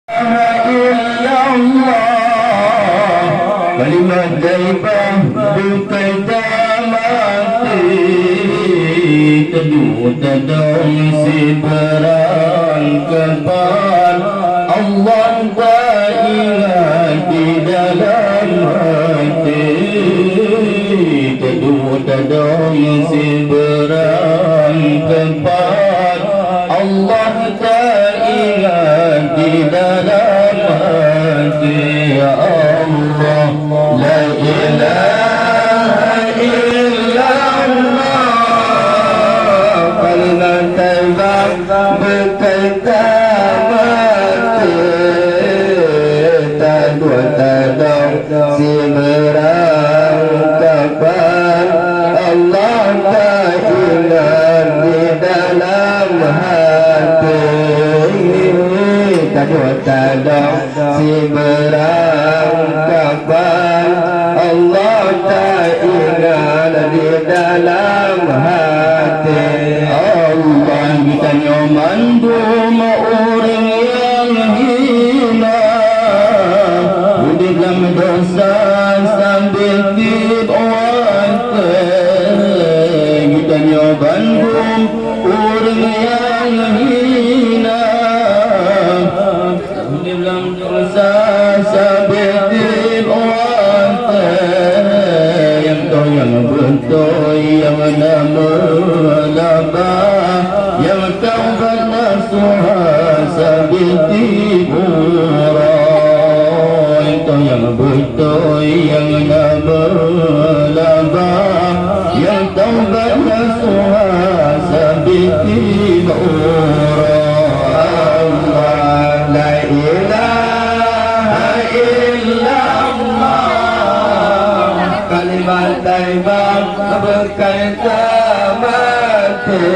Kalimat daibah bukan mati, teduh tedong si berangkapan. Allah tak ingat di dalam hati, teduh tedong si berangkapan. Allah tak ingat di dalam hati. Ya Allah, la ilaha illallah. Kalimat taibah berkaitan mati, tak dua tadong si berangkapan. Allah tak ingat di dalam hati, tak dua tadong si berangkapan. Allah tak ingat di dalam hati. Allah kita nyomandu orang yang hina, udah dalam dosa sambil dibawante. Kita nyomandu orang yang hina, udah dalam dosa sambil dibawante. Yang tahu yang betul yang nama labah, yang taubat nasuha sambil tiburan. Yang tahu yang betul yang nama labah, yang taubat nasuha sambil tiburan. La ilaha illallah. Kalimat taibah berkaitan mati,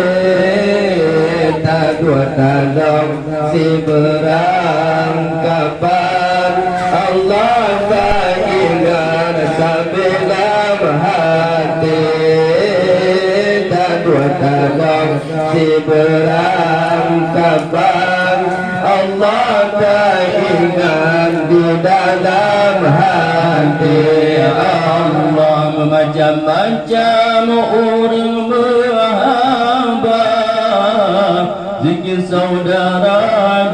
tak dua tadong si berangkapan. Allah tak ingat sampai dalam hati, tak dua tadong si berangkapan. Allah tak ingat di dalam hati. Allah macam-macam orang berhabang, zikir saudara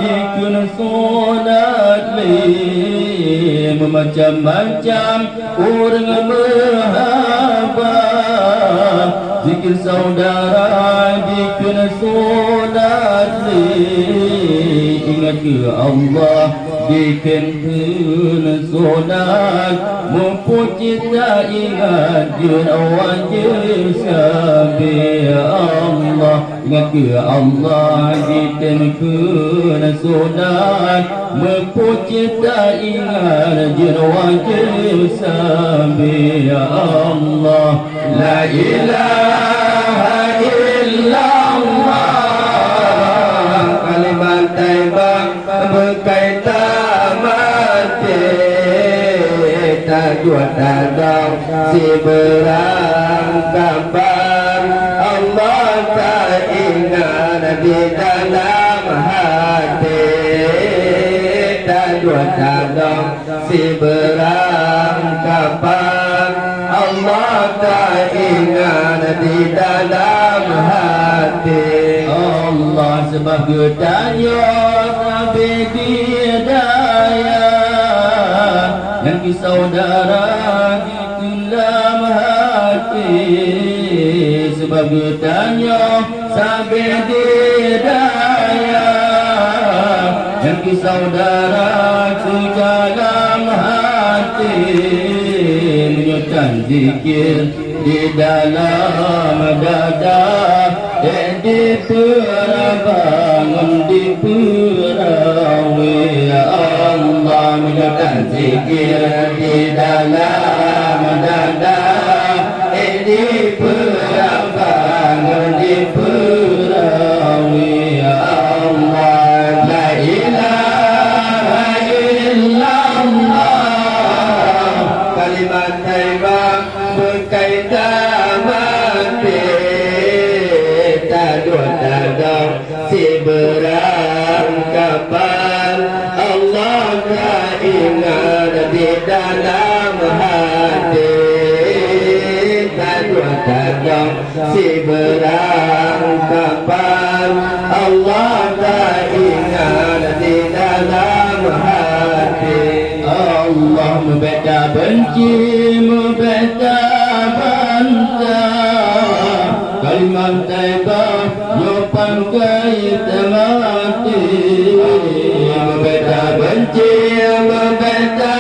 zikir sunat li. Macam-macam orang berhabang, zikir saudara zikir sunat li. Ingat ke Allah dikentun sunat, mempuji tak ingat jun wajib sabi. Allah ingat ke Allah dikentun sunat, mempuji tak ingat jun wajib sabi. Allah la ilaha illallah. Kalimat taibah berkaitan mati, tak dua tadong si berangkapan. Allah tak ingat di dalam hati, tak dua tadong si berangkapan. Allah tak ingat di dalam hati. Allah sebab gedanya Nabi hidayah, yang saudara di dalam hati. Sebab gedanya sampai hidayah, yang saudara di dalam hati. Menyutan zikir di dalam dada, di bangun di perawi. Allah menyutan zikir di dalam dada, di bangun di perawi. Allah la ilaha illallah. Kalimat taibah berkaitan mati, tak dua tadong si berangkapan. Allah tadong si berangkapan Allah tak ingat di dalam hati Allah membeda benci membeda bangsa kalimat taibah nyopang kita mati membeda benci membeda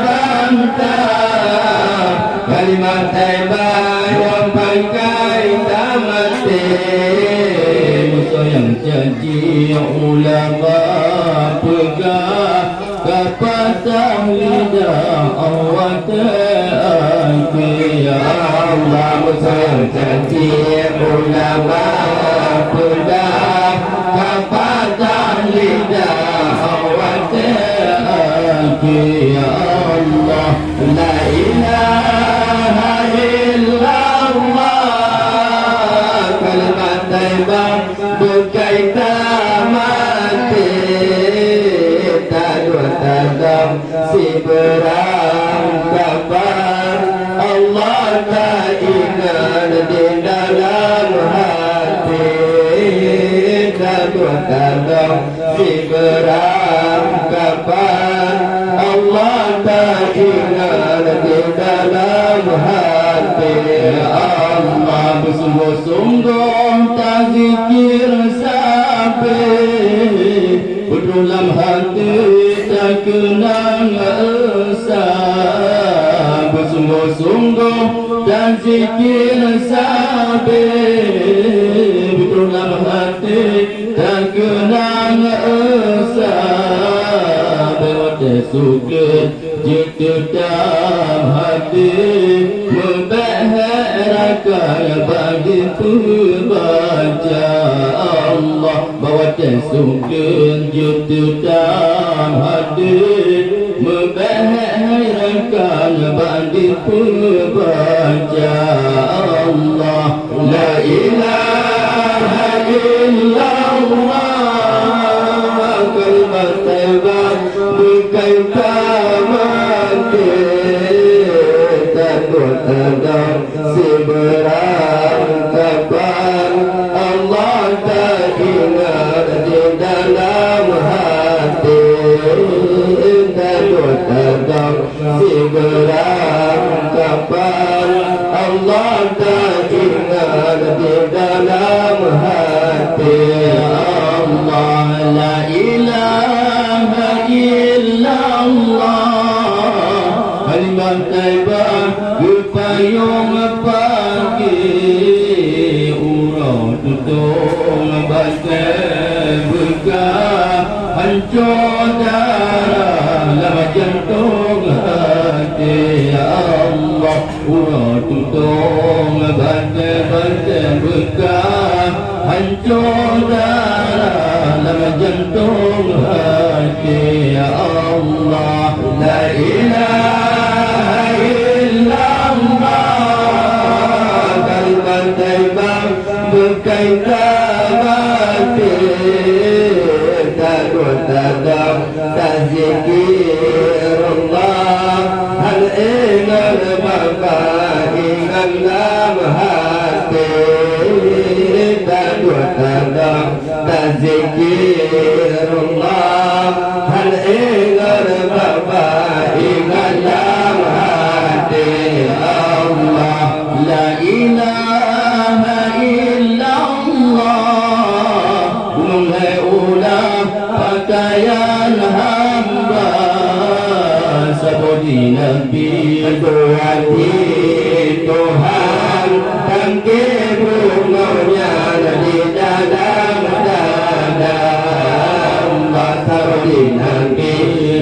bangsa kalimat taibah nyopang kita mati musuh yang janji ulama pegang kepada lidah Allah ta'ala ya Allah musuh yang janji ulama pegang kepada lidah Allah ta'ala ya Allah la ilaha illallah kalimat taibah berkaitan mati tadong si berangkapan Allah tak ingat di dalam hati tadong si berangkapan Allah tak ingat di dalam hati Allah bersungguh-sungguh tak zikir sampai dalam hati tak kenang esah bersungguh-sungguh dan zikir sabir dalam hati tak kenang esah berwata suka jika dalam hati membaharakan bagi pembaca Allah bawa tersungkin jutu dalam hati membaharakan bagi pembaca Allah la ilaha illallah kalimat taibah berkaitan mati tadong si berangkapan Allah tak ingat di dalam hati tadong si berangkapan Allah tak ingat di dalam hati Allah la ilaha illallah kalimat taibah berpayung pagi urau tutung bagai bekah hancur darah lama jantung hati Allah urau tutung bagai bekah hancur darah lama jantung hati Allah la ilaha illallah kalimat taibah berkaitan mati tadong tak zikir Allah hal ingat bapa ingat dalam hati tadong tak zikir Allah hal ingat bapa ingat dalam hati Allah la ilaha illallah mulai ulang pakaian hamba sabodi nabi berhati Tuhan dan kebrungonya di dalam dada sabodi nabi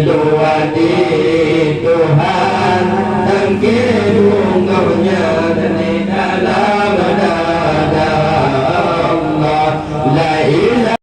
berhati